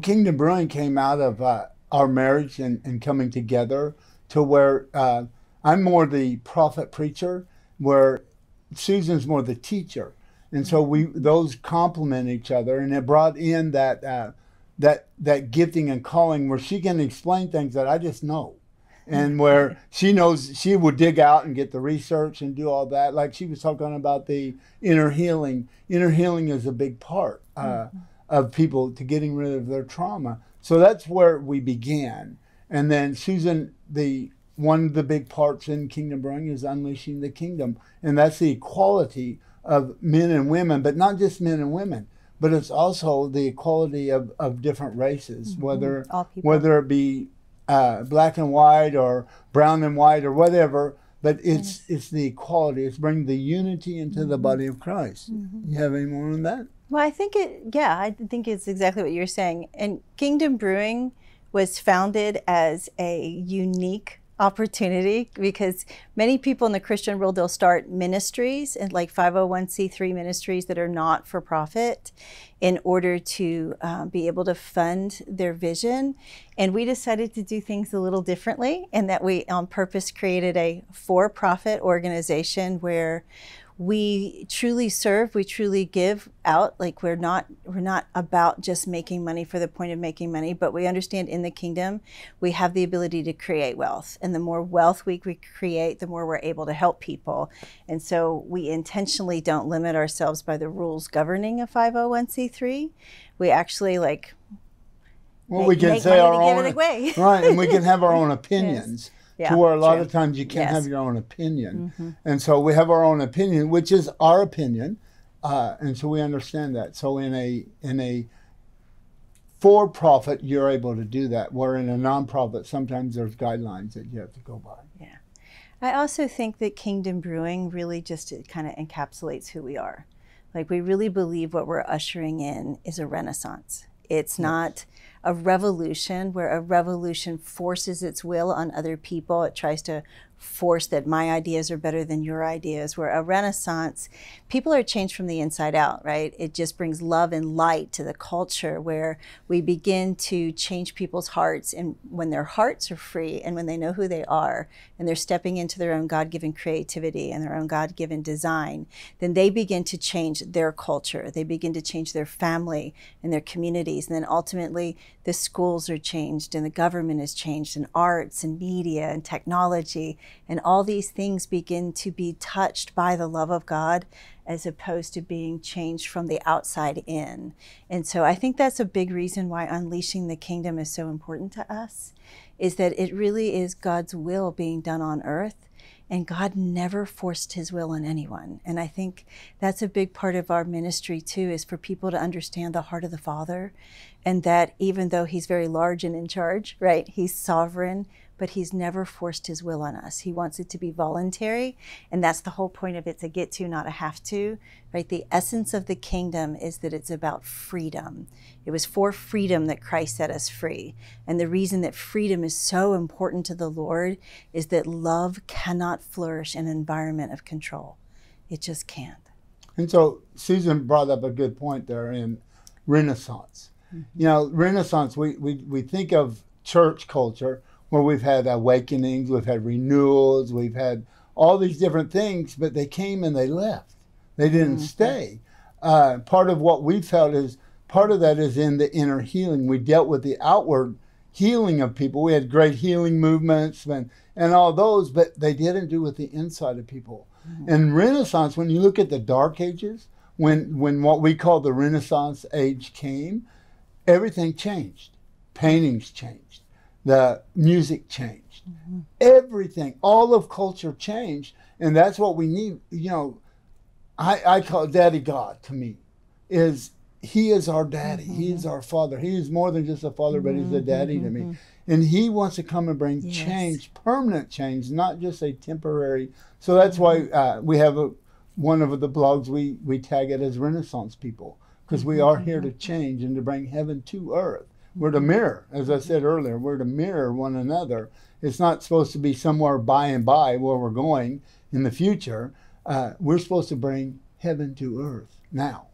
Kingdom Brewing came out of our marriage and coming together to where I'm more the prophet preacher, where Susan's more the teacher. And so those complement each other, and it brought in that gifting and calling where she can explain things that I just know. And where she knows, she would dig out and get the research and do all that. Like she was talking about the inner healing. Inner healing is a big part of people to getting rid of their trauma. So that's where we began. And then Susan, one of the big parts in Kingdom Brewing is unleashing the kingdom. And that's the equality of men and women, but not just men and women, but it's also the equality of different races, whether it be black and white or brown and white or whatever, but it's the equality. It's bringing the unity into the body of Christ. You have any more on that? Well, I think I think it's exactly what you're saying. And Kingdom Brewing was founded as a unique opportunity because many people in the Christian world, they'll start ministries and like 501c3 ministries that are not for profit in order to be able to fund their vision. And we decided to do things a little differently, and that we on purpose created a for-profit organization where we truly serve, we truly give out. Like we're not about just making money for the point of making money, but we understand in the kingdom, we have the ability to create wealth. And the more wealth we create, the more we're able to help people. And so we intentionally don't limit ourselves by the rules governing a 501c3. We actually we can say our own, give it away. right, and we can have our own opinions. Yes. Yeah, to where a lot of times you can't have your own opinion. And so we have our own opinion, which is our opinion. And so we understand that. So in a for-profit, you're able to do that. Where in a non-profit, sometimes there's guidelines that you have to go by. Yeah. I also think that Kingdom Brewing really just kind of encapsulates who we are. Like we really believe what we're ushering in is a renaissance. It's not a revolution where a revolution forces its will on other people. It tries to force that my ideas are better than your ideas. Where a renaissance, people are changed from the inside out, right? It just brings love and light to the culture where we begin to change people's hearts. And when their hearts are free and when they know who they are and they're stepping into their own God-given creativity and their own God-given design, then they begin to change their culture. They begin to change their family and their communities. And then ultimately the schools are changed and the government is changed and arts and media and technology. And all these things begin to be touched by the love of God as opposed to being changed from the outside in. And so I think that's a big reason why unleashing the kingdom is so important to us, is that it really is God's will being done on earth. And God never forced his will on anyone. And I think that's a big part of our ministry too, is for people to understand the heart of the Father. And that even though he's very large and in charge, right, he's sovereign, but he's never forced his will on us. He wants it to be voluntary. And that's the whole point of it's a get to, not a have to, right? The essence of the kingdom is that it's about freedom. It was for freedom that Christ set us free. And the reason that freedom is so important to the Lord is that love cannot flourish in an environment of control. It just can't. And so Susan brought up a good point there in Renaissance. You know, Renaissance, we think of church culture where we've had awakenings, we've had renewals, we've had all these different things, but they came and they left. They didn't stay. Part of what we felt is, part of that is in the inner healing. We dealt with the outward healing of people. We had great healing movements and all those, but they didn't do with the inside of people. In Renaissance, when you look at the Dark Ages, when what we call the Renaissance age came, everything changed. Paintings changed. The music changed. Everything, all of culture changed. And that's what we need. You know, I call Daddy God to me. He is our daddy. He is our father. He is more than just a father, but he's a daddy to me. And he wants to come and bring change, permanent change, not just a temporary. So that's why we have one of the blogs, we tag it as Renaissance people, because we are here to change and to bring heaven to earth. We're to mirror, as I said earlier, we're to mirror one another. It's not supposed to be somewhere by and by where we're going in the future. We're supposed to bring heaven to earth now.